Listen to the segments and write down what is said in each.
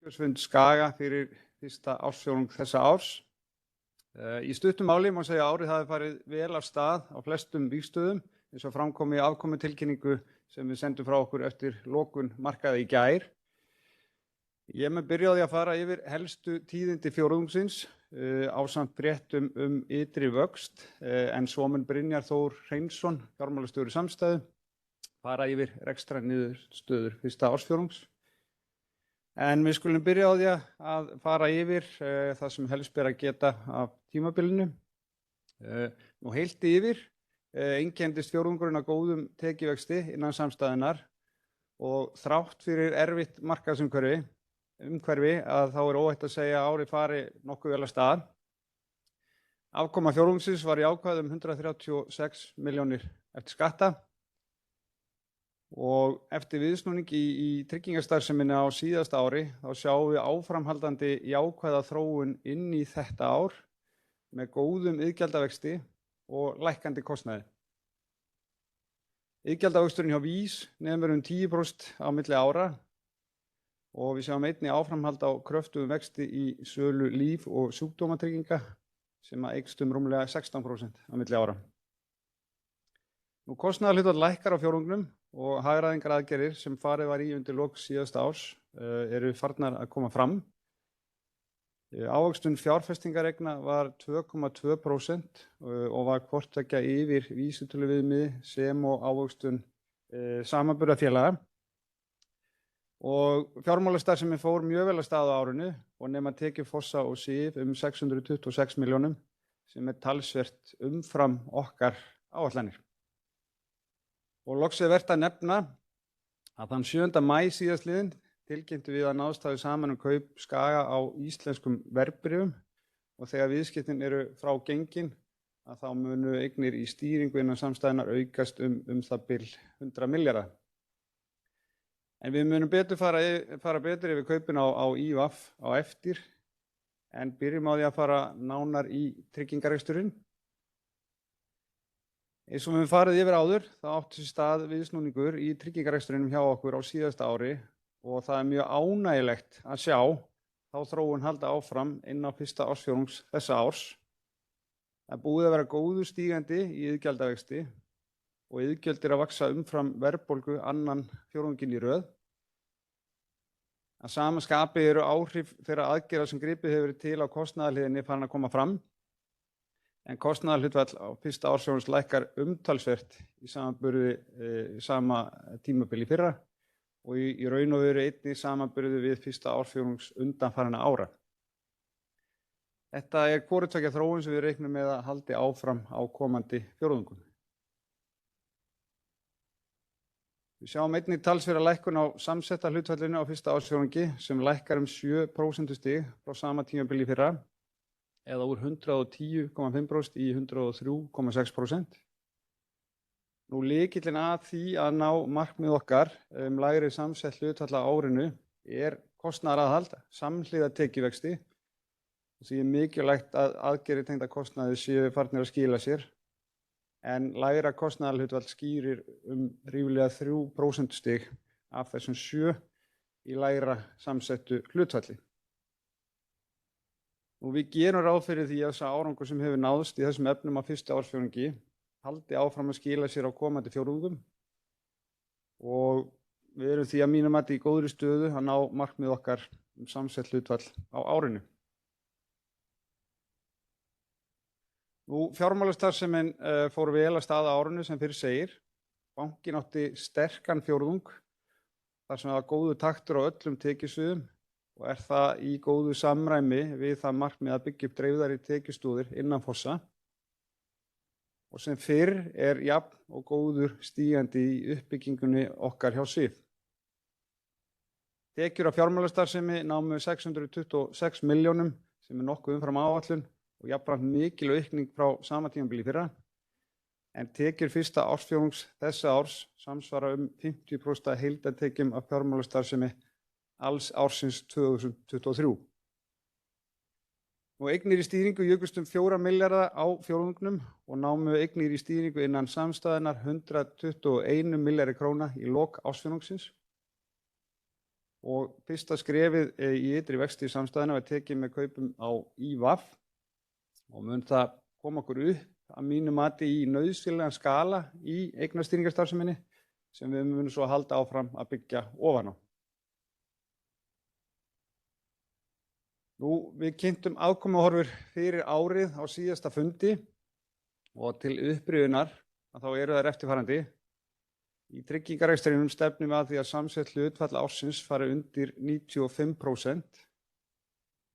Uppgjörsfund Skaga fyrir fyrsta ársfjórðung þessa árs. Í stuttu máli má segja að árið hafi farið vel af stað á flestum vígstöðum eins og fram kom í afkomutilkynningu sem við sendum frá okkur eftir lokun markaða í gær. Ég mun byrja á því að fara yfir helstu tíðindi fjórðungsins ásamt fréttum ytri vöxt en svo mun Brynjar Þór Hreinsson, fjármálastjóri Samstæðu, fara yfir rekstrarniðurstöður fyrsta ársfjórðungs. En við skulum byrja á því að fara yfir það sem helst ber að geta af tímabilinu. Nú heilt yfir einkenndist fjórðungurinn af góðum tekjuvexti innan Samstæðunnar og þrátt fyrir erfitt markaðsumhverfi að þá óhætt að segja að árið fari nokkuð vel af stað. Afkoma fjórðungsins var jákvæð 136 milljónir eftir skatta. Og eftir viðsnúning í tryggingastarfseminni á síðasta ári þá sjáum við áframhaldandi jákvæða þróun inn í þetta ár með góðum iðgjaldavexti og lækkandi kostnaði. Iðgjaldavöxturinn hjá VÍS nemur 10% á milli ára og við sjáum einnig áframhald á kröftugum vexti í sölu líf- og sjúkdómatrygginga sem eykst rúmlega 16% á milli ára. Nú kostnaðarhlutfall lækkar á fjórðungnum og hagræðingaraðgerðir sem farið var í undir lok síðasta árs eru farnar að koma fram. Ávöxtun fjárfestingareigna var 2,2% og var hvort tveggja yfir vísitöluviðmiði sem og ávöxtun samanburðarfélaga. Og fjármálastarfsemi fór mjög vel af stað á árinu og nema tekjur Fossa og Sif 626 milljónum sem talsvert umfram okkar áætlanir. Og loks vert að nefna að þann 7. maí síðastliðinn tilkynntu við að náðst hafi saman kaup Skaga á íslenskum verðbréfum og þegar viðskiptin eru frá gengin að þá munu eignir í stýringu innan Samstæðunnar aukast það bil 100 milljarða. En við munum fara betur yfir kaupin á ÍVAF á eftir en byrjum á því að fara nánar í tryggingareksturinn. Eins og við höfum farið yfir áður, þá átti sér stað viðsnúningur í tryggingarekstrinum hjá okkur á síðasta ári og það er mjög ánægjulegt að sjá þá þróun halda áfram inn á fyrsta ársfjórðungs þessa árs. Það er búið að vera góður stígandi í iðgjaldavexti og iðgjöld að vaxa umfram verðbólgu annan fjórðunginn í röð. Að sama skapi eru áhrif þeirra aðgerða sem gripið hefur verið til á kostnaðarhliðinni farin að koma fram. En kostnaðarhlutfall á fyrsta ársfjórðungs lækkar umtalsvert í samanburði sama tímabili fyrra og í raun og veru einnig samanburði við fyrsta ársfjórðungs undanfarinna ára. Þetta er hvoru tveggja þróun sem við reiknum með að haldi áfram á komandi fjórðungum. Við sjáum einnig talsverða lækkun á samsetta hlutfallinu á fyrsta ársfjórðungi sem lækkar 7% stig frá sama tímabili fyrra. Eða úr 110,5% í 103,6%. Nú lykillinn að því að ná markmið okkar lægri samsett hlutfall á árinu er kostnaðaraðhald samhliða tekjuvexti. Því er mikilvægt að aðgerðir tengdar kostnaði séu farnir að skila sér. En lægra kostnaðarhlutfall skýrir ríflega 3% stig af þessum 7 í lægra samsettu hlutfalli. Og við gerum ráð fyrir því að þessi árangur sem hefur náðst í þessum efnum á fyrsta ársfjórðungi haldi áfram að skila sér á komandi fjórðungum og við erum því að mínu mati í góðri stöðu að ná markmið okkar samsett hlutfall á árinu. Nú fjármálastarfsemin fór vel af stað á árinu sem fyrr segir. Bankinn átti sterkan fjórðung þar sem það var góður taktur á öllum tekjusviðum. Og er það í góðu samræmi við það markmið að byggja upp dreifðari tekjustúðir innan Fossa. Og sem fyrr er jafn og góður stígandi í uppbyggingunni okkar hjá Sif. Tekjur af fjármálastarfsemi námu 626 milljónum sem nokkuð umfram áætlun og jafnframt mikil aukning frá sama tímabili fyrra. En tekjur fyrsta ársfjórðungs þessa árs samsvara 50% heildartekjum af fjármálastarfsemi alls ársins 2023. Nú eignir í stýringu jukust 4 milljarða á fjórðungnum og námu eignir í stýringu innan Samstæðunnar 121 milljarði króna í lok ársfjórðungsins. og fyrsta skrefið í ytri vexti samstæðuna var tekið með kaupum á IVAF og mun það koma okkur upp að mínu mati í nauðsynlegan skala í eignastýringarstarfseminni sem við munum svo halda áfram að byggja ofan á. Við kynntum afkomuhorfur fyrir árið á síðasta fundi og til upprifjunar að þá eru þær eftirfarandi. Í tryggingarekstrinum stefnum við að því að samsett hlutfall ársins fari undir 95%.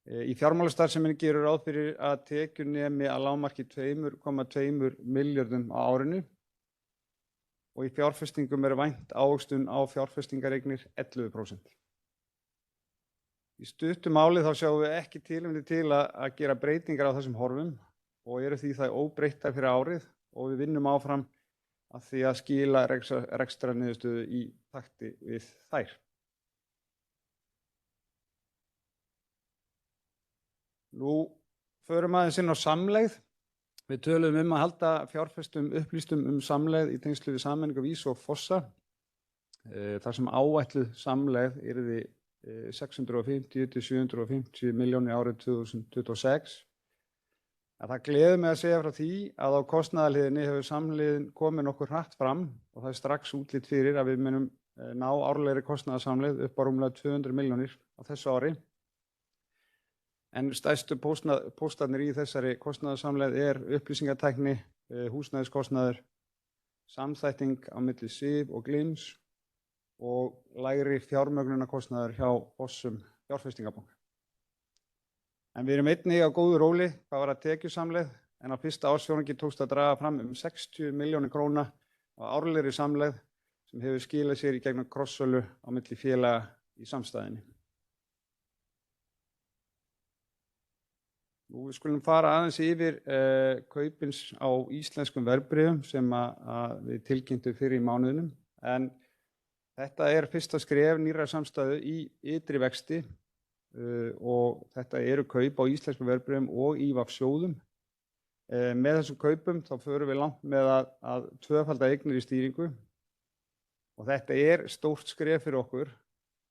Í fjármálastarfseminni gerur ráð fyrir að tekjur nemi að lágmarki 2,2 milljörðum á árinu og í fjárfestingum vænt ávöxtun á fjárfestingareignir 11%. Í stuttu máli þá sjáum við ekki tilefni til að gera breytingar á þessum horfum og eru því það óbreyttar fyrir árið og við vinnum áfram að því að skila rekstrarniðurstöðu í takti við þær. Förum aðeins inn á samlegð. Við töluðum að halda fjárfestum upplýstum samlegð í tengslu við sameiningu VÍS og Fossa. Þar sem áætluð samlegð yrði 650 til 750 milljónir árið 2026. Það gleður mig að segja frá því að á kostnaðarliðinni hefur samlegðin komið nokkuð hratt fram og það er strax útlit fyrir að við munum ná árlegri kostnaðarsamlegð upp á rúmlega 200 milljónir á þessu ári. En stærstu póstarnir í þessari kostnaðarsamlegð upplýsingatækni, húsnæðiskostnaður, samþætting á milli SIF og Glims og lægri fjármögnunarkostnaður hjá Fossum fjárfestingabanka. En við erum einnig á góðu róli hvað var að tekjusamlegð en á fyrsta ársfjórðungi tókst að draga fram 60 milljónir króna á árlegri samlegð sem hefur skilað sér í gegnum krosssölu á milli félaga í samstæðinni. Við skulum fara aðeins yfir kaupins á íslenskum verðbréfum sem við tilkynntum fyrir í mánuðinum en þetta fyrsta skref nýrrar samstæðu í ytri vexti og þetta eru kaup á íslenskum verðbréfum og IVAF sjóðum. Með þessum kaupum þá förum við langt með að tvöfalda eignir í stýringu og þetta stórt skref fyrir okkur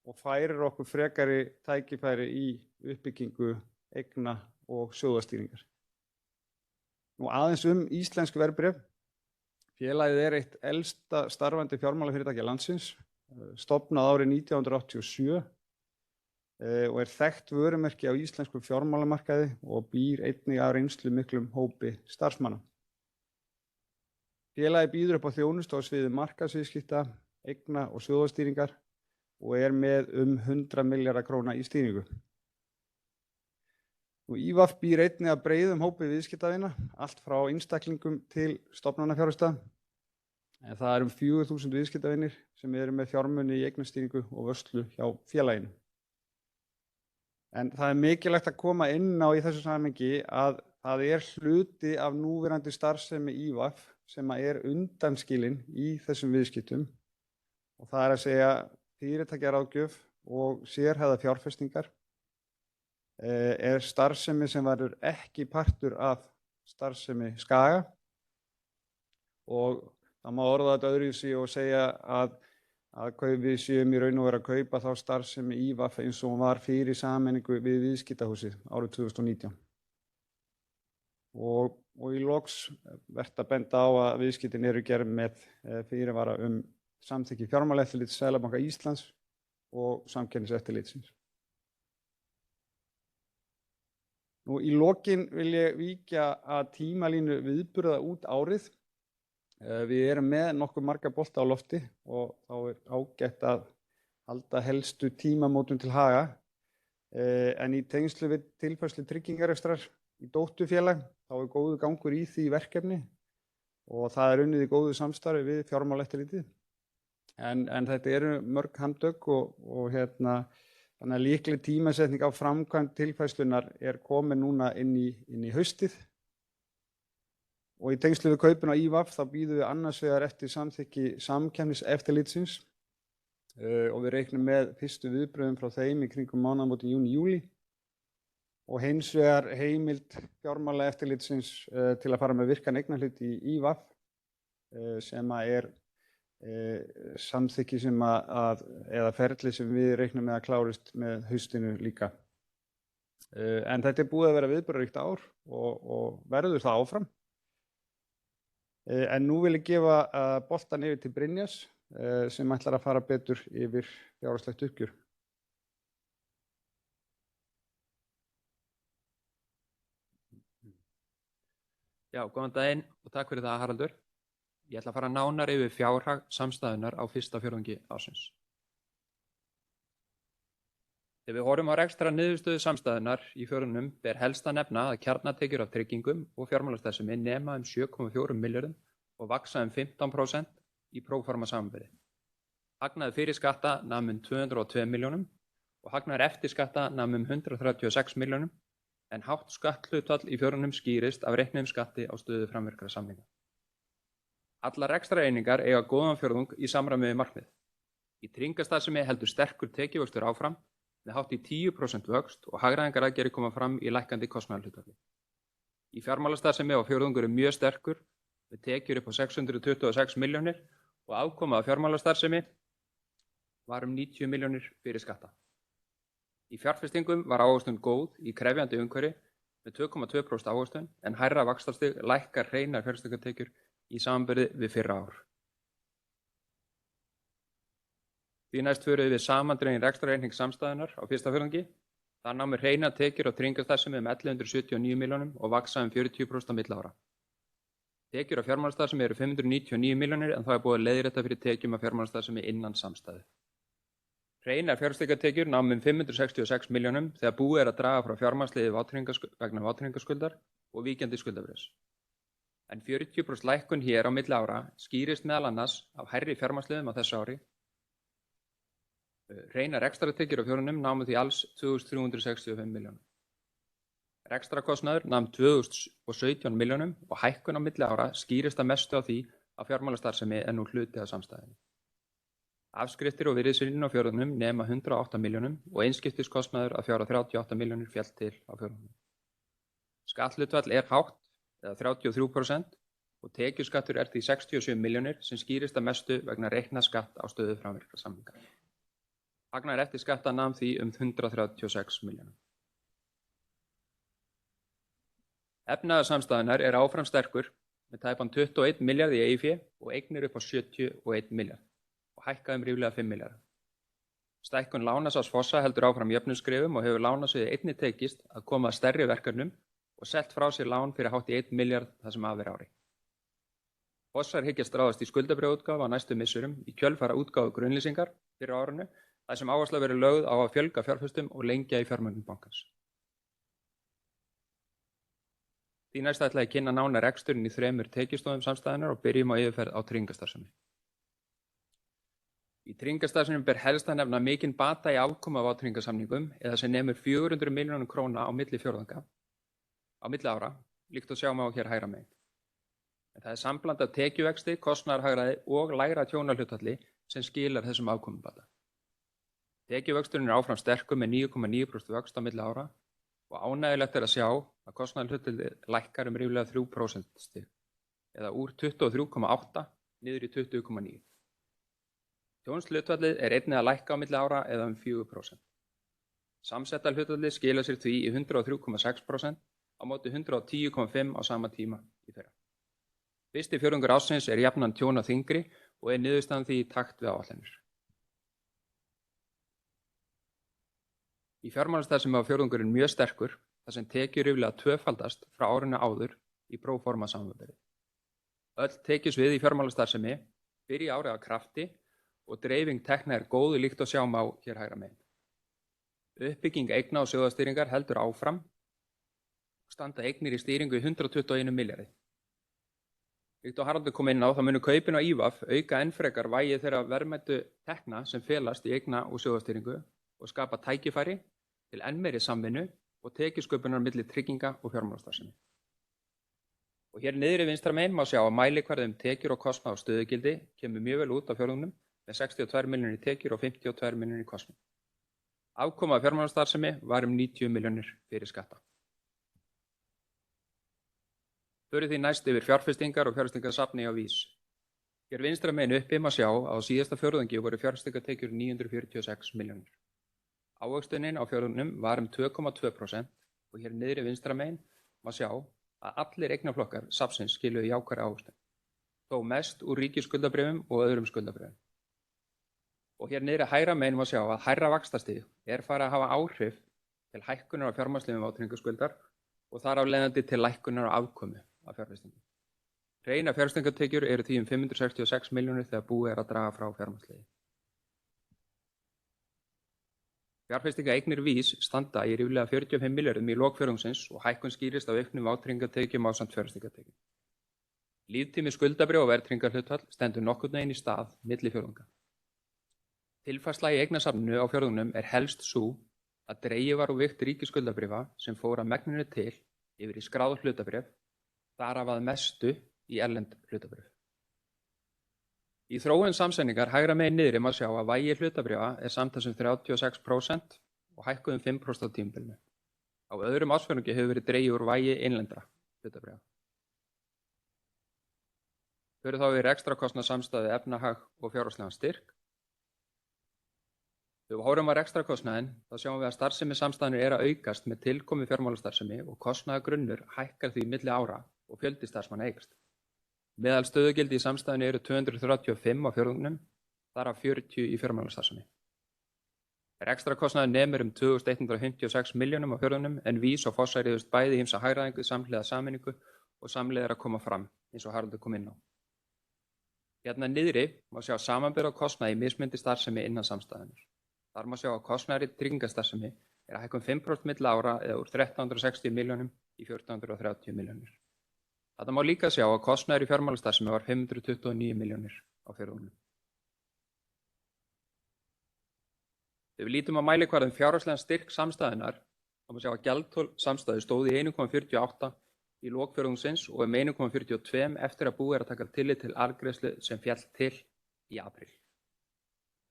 og færir okkur frekari tækifæri í uppbyggingu eigna og sjóðastýringar. Aðeins íslensk verðbréf. Félagið eitt elsta starfandi fjármálafyrirtæki landsins, stofnað árið 1987 og þekkt vörumerki á íslenskum fjármálamarkaði og býr einnig af reynslu miklum hópi starfsmanna. Félagið býður upp á þjónustu á sviði markaðsviðskipta, eigna og sjóðastýringar og með 100 milljarða króna í stýringu. IVAF býr einnig af breiðum hópi viðskiptavina, allt frá einstaklingum til stofnanafjárfesta. En það 4.000 viðskiptavinir sem með fjármuni í eignastýringu og vörslu hjá félaginu. En það mikilvægt að koma inn á í þessu samhengi að það hluti af núverandi starfsemi IVAF sem undanskilinn í þessum viðskiptum og það að segja fyrirtækjaráðgjöf og sérhæfðar fjárfestingar starfsemi sem verður ekki partur af starfsemi Skaga og það má orða þetta öðruvísi og segja að við séum í raun og veru að kaupa þá starfsemi IVAF eins og hún var fyrir sameiningu við viðskiptahúsið árið 2019. Og í loks vert að benda á að viðskiptin gerð með fyrirvara samþykki Fjármálaeftirlits Seðlabanka Íslands og Samkeppniseftirlitsins. Í lokin vil ég víkja að tímalínu viðburða út árið. Við með nokkuð marga bolta á lofti og þá ágætt að halda helstu tímamótum til haga. En í tengslu við tilfærslu tryggingarekstrar í dótturfélag þá góður gangur í því verkefni og það unnið í góðu samstarfi við Fjármálaeftirlitið. En þetta mörg handtök og þannig að líkleg tímasetning á framkvæmd tilfærslunar komin núna inn í haustið. Og í tengslu við kaupin á IVAF þá býðum við annars vegar eftir samþykki Samkeppniseftirlitsins og við reiknum með fyrstu viðbrögðum frá þeim í kringum mánaðamótin júní-júlí og hins vegar heimild Fjármálaeftirlitsins til að fara með virkan eignarhlut í IVAF sem samþykki sem eða ferli sem við reiknum með að klárist með haustinu líka. En þetta búið að vera viðburðaríkt ár og verður það áfram. En nú vil ég gefa boltan yfir til Brynjars sem ætlar að fara betur yfir fjárhagslegt uppgjör. Já, góðan daginn og takk fyrir það, Haraldur. Ég ætla að fara nánar yfir fjárhag samstæðunnar á fyrsta fjórðungi ársins. Þegar við horfum á rekstrar niðurstöðu samstæðunnar í fjórðungnum ber helst að nefna að kjarnatekjur af tryggingum og fjármálastarfsemi nema 7,4 milljörðum og vaxa 15% í próforma samanburði. Hagnaður fyrir skatta nam 202 milljónum og hagnaður eftir skatta nam 136 milljónum en hátt skatthlutfall í fjórðungnum skýrist af reiknuðum skatti á stöðu framvirkra samninga. Allar rekstrareiningar eiga góðan fjórðung í samræmi við markmið. Í tryggingastarfsemi heldur sterkur tekjuvöxtur áfram með hátt í 10% vöxt og hagræðingaraðgerðir koma fram í lækkandi kostnaðarhlutfalli. Í fjármálastarfsemi á fjórðungur mjög sterkur með tekjur upp á 626 milljónir og afkoma af fjármálastarfsemi var 90 milljónir fyrir skatta. Í fjárfestingum var ávöxtun góð í krefjandi umhverfi með 2,2% ávöxtun en hærra vaxtastig lækkar hreinar fjárfestingartekjur í samanburði við fyrra ár. Því næst förum við samandregin rekstrarreikning samstæðunnar á fyrsta fjórðungi. Það námu hreinar tekjur á tryggingastarfsemi 1179 milljónum og vaxa 40% á milli ára. Tekjur á fjármálastarfsemi eru 599 milljónir en það búið að leiðrétta fyrir tekjum af fjármálastarfsemi innan samstæðu. Hreinar fjárfestingartekjur námu 566 milljónum þegar búið að draga frá fjármagnsliði vegna vátryggingaskuldar og víkjandi skuldabréfs. En 40% lækkun hér á milli ára skýrist meðal annars af hærri fjármagnsliðum á þessu ári. Hreinar rekstrartekjur á fjórðungnum námu því alls 2365 milljónum. Rekstrakostnaður nam 2017 milljónum og hækkun á milli ára skýrist að mestu á því að fjármálastarfsemi er nú hluti af samstæðunni. Afskriftir og virðisaukaskattur á fjórðungnum nema 108 milljónum og einskiptiskostnaður að fjárhæð 38 milljónir féll til á fjórðungnum. Skatthlutfall er hátt eða 33% og tekjuskattur er því 67 milljónir sem skýrist að mestu vegna reiknað skatt á stöðu framvirkra samninga. Hagnaður eftir skatta nam því 136 milljónum. Efnaður samstæðunnar er áfram sterkur með tæpan 21 milljarð í eigið fé og eignir upp á 71 milljarð og hækkaði ríflega 5 milljarða. Stækkun lánasafns Fossa heldur áfram jöfnunarskrefum og hefur lánasviði einnig tekist að koma að stærri verkefnum og selt frá sér lán fyrir hátt í 1 milljarð það sem af er ári. Fossar hyggjast ráðast í skuldabréfaútgáfu á næstu misserum í kjölfara útgáfu grunnlýsingar fyrir árinu þar sem áhersla verið lögð á að fjölga fjárfestum og lengja í fjármögnun bankans. Því næst ætla ég að kynna nánar reksturinn í 3 tekjustofum samstæðunnar og byrjum á yfirferð á tryggingastarfsemi. Í tryggingastarfsemi ber helst að nefna mikinn bata í afkomu af vátryggingasamningum eða sem nemur 400 milljónum króna á milli fjórðunga á milli ára, líkt og sjá má hér hægra megin. En það er sambland af tekjuvexti, kostnaðarhagræði og lægra tjónahlutfalli sem skilar þessum afkomubata. Tekjuvöxturinn er áfram sterkur með 9,9% vöxt á milli ára og ánægjulegt er að sjá að kostnaðarhlutfallið lækkar ríflega 3% stig eða úr 23,8 niður í 20,9. Tjónshlutfallið er einnig að lækka á milli ára eða 4%. Samsetta hlutfallið skilar sér því í 103,6% á móti 110,5% á sama tíma í fyrra. Fyrsti fjórðungur ársins er jafnan tjón á þyngri og er niðurstaðan því í takt við áætlanir. Í fjármálastarfsemi á fjórðungurinn mjög sterkur þar sem tekjur ríflega tvöfaldast frá árinu áður í próforma samanburði. Öll tekjusvið í fjármálastarfsemi byrja árið á krafti og dreifing tekna er góð líkt og sjá má hér hægra megin. Uppbygging eigna og sjóðastýringar heldur áfram og standa eignir í stýringu í 121 milljarði. Líkt og Haraldur kom inn á þá munu kaupin á IVAF auka enn frekar vægi þeirra verðmætu tekna sem felast í eigna og sjóðastýringu og skapa tækifæri til enn meiri samvinnu og tekjusköpunar milli trygginga og fjármálastarfsemi. Og hér niðri vinstra megin má sjá að mælikvarði tekjur og kostnað á stöðugildi kemur mjög vel út á fjórðungnum með 62 milljónir í tekjur og 52 milljónir í kostnað. Afkoma af fjármálastarfsemi var 90 milljónir fyrir skatta. Förum því næst yfir fjárfestingar og fjárfestingarsafni á VÍS. Hér vinstra megin uppi má sjá að á síðasta fjórðungi voru fjárfestingartekjur 946 milljónir. Ávöxtunin á fjórðungnum var 2,2% og hér niðri vinstra megin má sjá að allir eignaflokkar safnsins skiluðu jákvæðri ávöxtun, þó mest úr ríkisskuldabréfum og öðrum skuldabréfum. Og hér niðri hægra megin má sjá að hærra vaxtastig farið að hafa áhrif til hækkunar á fjármagnslegum vátryggingaskuldar og þar af leiðandi til lækkunar á afkomu af fjárfestingum. Hreina fjárfestingartekjur eru því 566 milljónir þegar búið að draga frá fjármagnsliði. Fjárfestingaeignir VÍS standa í ríflega 45 milljörðum í lok fjórðungsins og hækkun skýrist af auknum vátryggingatekjum ásamt fjárfestingartekjum. Líftími skuldabréfa og verðtryggingarhlutfall stendur nokkurn veginn í stað milli fjórðunga. Tilfærsla í eignasafninu á fjórðungnum helst sú að dregið var úr vigt ríkisskuldabréfa sem fór að megninu til yfir í skráð hlutabréf, þar af að mestu í erlend hlutabréf. Í þróun samsetningar hægra megin niðri má sjá að vægi hlutabréfa samtals 36% og hækkuð 5% á tímabilinu. Á öðrum ársfjórðungi hefur verið dregið úr vægi innlendra hlutabréfa. Förum þá yfir rekstrarkostnað samstæðu efnahag og fjárhagslegan styrk. Þegar við horfum á rekstrarkostnaðinn þá sjáum við að starfsemi samstæðunnar að aukast með tilkomu fjármálastarfsemi og kostnaðargrunnur hækkar því milli ára og fjöldi starfsmanna eykst. Meðal stöðugildi í samstæðunni eru 235 á fjórðungnum, þar af 40 í fjármálastarfsemi. Rekstrarkostnaður nemur 2156 milljónum á fjórðungnum en VÍS og Fossa réðust bæði ýmsa hagræðingu samhliða sameiningu og samhliða að koma fram, eins og Haraldur kom inn á. Hérna niðri má sjá samanburð á kostnaði í mismunandi starfsemi innan samstæðunnar. Þar má sjá að kostnaður í tryggingastarfsemi að hækka 5% milli ára eða úr 1360 milljónum í 1430 milljónir. Þetta má líka sjá að kostnaður í fjármálastarfsemi var 529 milljónir á fjórðungnum. Þegar við lítum á mælikvarðum fjárhagslegan styrk samstæðunnar, þá má sjá að gjaldþol samstæðu stóð í 1,48 í lok fjórðungsins og 1,42 eftir að búið að taka tillit til arðgreiðslu sem féll til í apríl.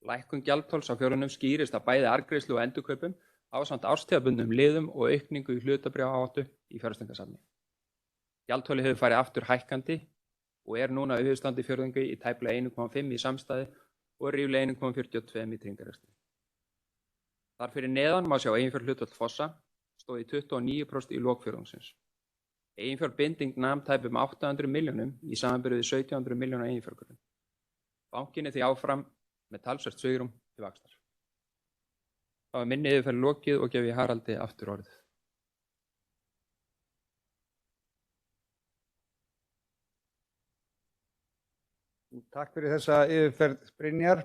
Lækkun gjaldþols á fjórðungnum skýrist af bæði arðgreiðslu og endurkaupum ásamt árstíðabundnum liðum og aukningu í hlutabréfaáhættu í fjárfestingasafni. Gjaldþoli hefur farið aftur hækkandi og núna yfirstandi fjórðungi í tæplega 1,5 í samstæði og ríflega 1,42 í tryggingarekstri. Þar fyrir neðan má sjá eiginfjárhlutfall Fossa stóð í 29% í lok fjórðungsins. Eiginfjárbinding nam tæpum 800 milljónum í samanburði við 1700 milljóna eiginfjárgrunn. Bankinn því áfram með talsvert svigrúm til vaxtar. Þá minni yfirferð lokið og gef ég Haraldi aftur orðið. Takk fyrir þessa yfirferð, Brynjar.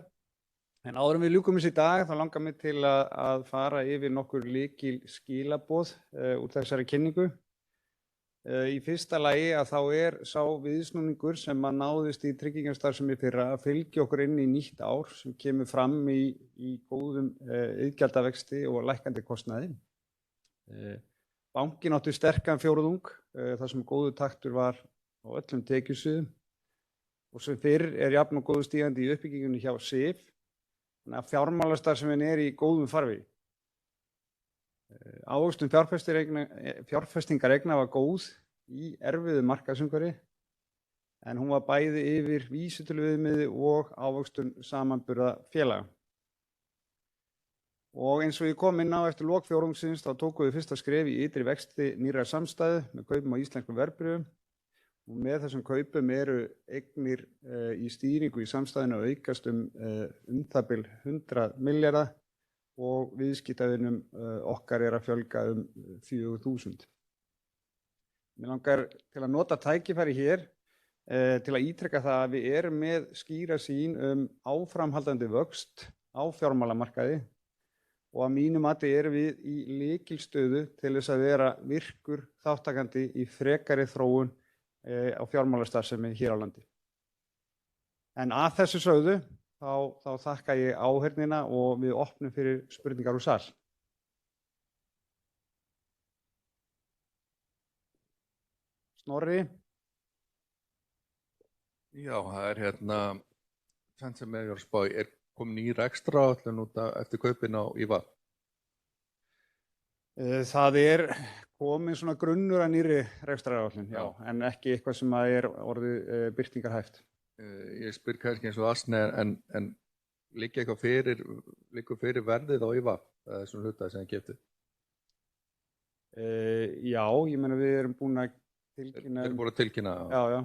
En áður en við ljúkum þessu í dag, þá langar mig til að fara yfir nokkur lykil skilaboð úr þessari kynningu. Í fyrsta lagi að þá sá viðsnúningur sem að náðist í tryggingastarfsemi fyrra að fylgja okkur inn í nýtt ár sem kemur fram í góðum iðgjaldavexti og lækkandi kostnaði. Bankinn átti sterkan fjórðung þar sem góður taktur var á öllum tekjusviðum. Og sem fyrr jafn og góðu stígandi í uppbyggingunni hjá SIF, þannig að fjármálastarfsemin í góðum farvegi. Ávöxtun fjárfestingareigna var góð í erfiðu markaðsumhverfi, en hún var bæði yfir vísitöluviðmiði og ávöxtun samanburða félaga. Og eins og ég kom inn á eftir lok fjórðungsins, þá tókum við fyrsta skref í ytri vexti nýrrar samstæðu með kaupum á íslenskum verðbréfum. Og með þessum kaupum eignir í stýringu í samstæðinu að aukast það bil 100 milljarða og viðskiptavinum okkar að fjölga 4.000. Mér langar til að nota tækifæri hér til að ítreka það að við erum með skýra sýn áframhaldandi vöxt á fjármálamarkaði og að mínu mati erum við í lykilstöðu til þess að vera virkur þátttakandi í frekari þróun á fjármálastarfsemi hér á landi. En að þessu sögðu þá þakka ég áheyrnina og við opnum fyrir spurningar úr sal. Snorri? Já, það tvennt sem ég að spá, komin ný rekstraráætlun út eftir kaupin á Ívar? Það komin svona grunnur að nýrri rekstraráætlun, já, en ekki eitthvað sem orðið birtingarhæft. Ég spyr kannski eins og Asni en liggur fyrir verðið á IVAF, þessum hluta sem þið keyptuð? Já, ég meina við erum búin að tilkynna. Þeir búin að tilkynna? Já.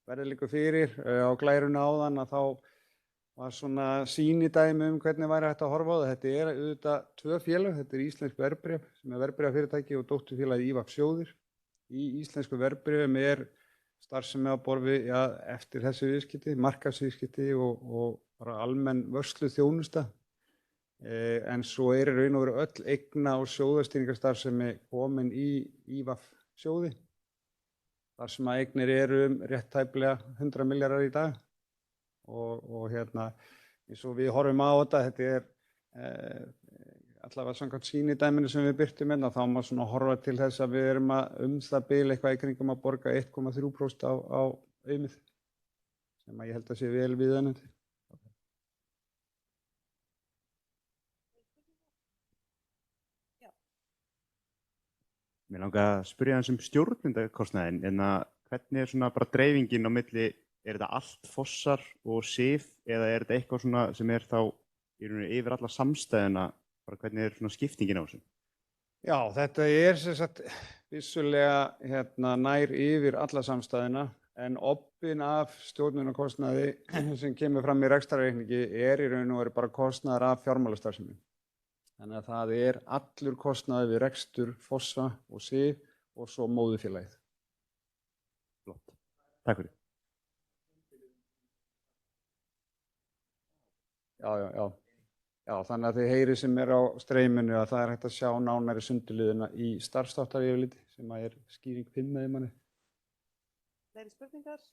Verðið liggur fyrir á glærunni áðan að þá var svona sýnidæmi hvernig væri hægt að horfa á það. Þetta er auðvitað 2 félög, þetta er Íslensk verðbréf sem er verðbréfafyrirtæki og dótturfélagið IVAF sjóðir. Í íslensku verðbréfum er starfsemi á borð við, eftir þessi viðskipti, markaðsviðskipti og bara almenn vörslu þjónusta. En svo er í raun og veru öll eigna- og sjóðastýringarstarfsemi komin í IVAF sjóði. Þar sem að eignir eru rétt tæplega 100 milljarðar í dag. Og eins og við horfum á þetta er allavega samkvæmt sýnidæminu sem við birtum hérna, þá má svona horfa til þess að við erum að það bil eitthvað í kringum að borga 1,3% á aumið, sem að ég held að sé vel viðunandi. Mér langar að spyrja hans stjórnendakostnaðinn, en hvernig er svona bara dreifingin á milli, er þetta allt Fossar og SIF eða er þetta eitthvað svona sem er þá í rauninni yfir alla samstæðuna, bara hvernig er svona skiptingin á þessu? Já, þetta er sem sagt vissulega nær yfir alla samstæðuna, en obbinn af stjórnunarkostnaði sem kemur fram í rekstrarreikningi er í raun og veru bara kostnaður af fjármálastarfsemi. Þannig að það er allur kostnaður við rekstur Fossa og SIF og svo móðurfélagið. Flott. Takk fyrir. Já, þannig að þið heyri sem er á streyminu að það er hægt að sjá nánari sundurliðina í starfstáttareyfirliti sem að er skýring 5 með manni. Fleiri spurningar?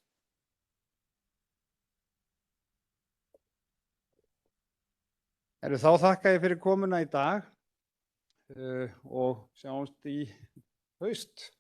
Þá þakka ég fyrir komuna í dag og sjáumst í haust.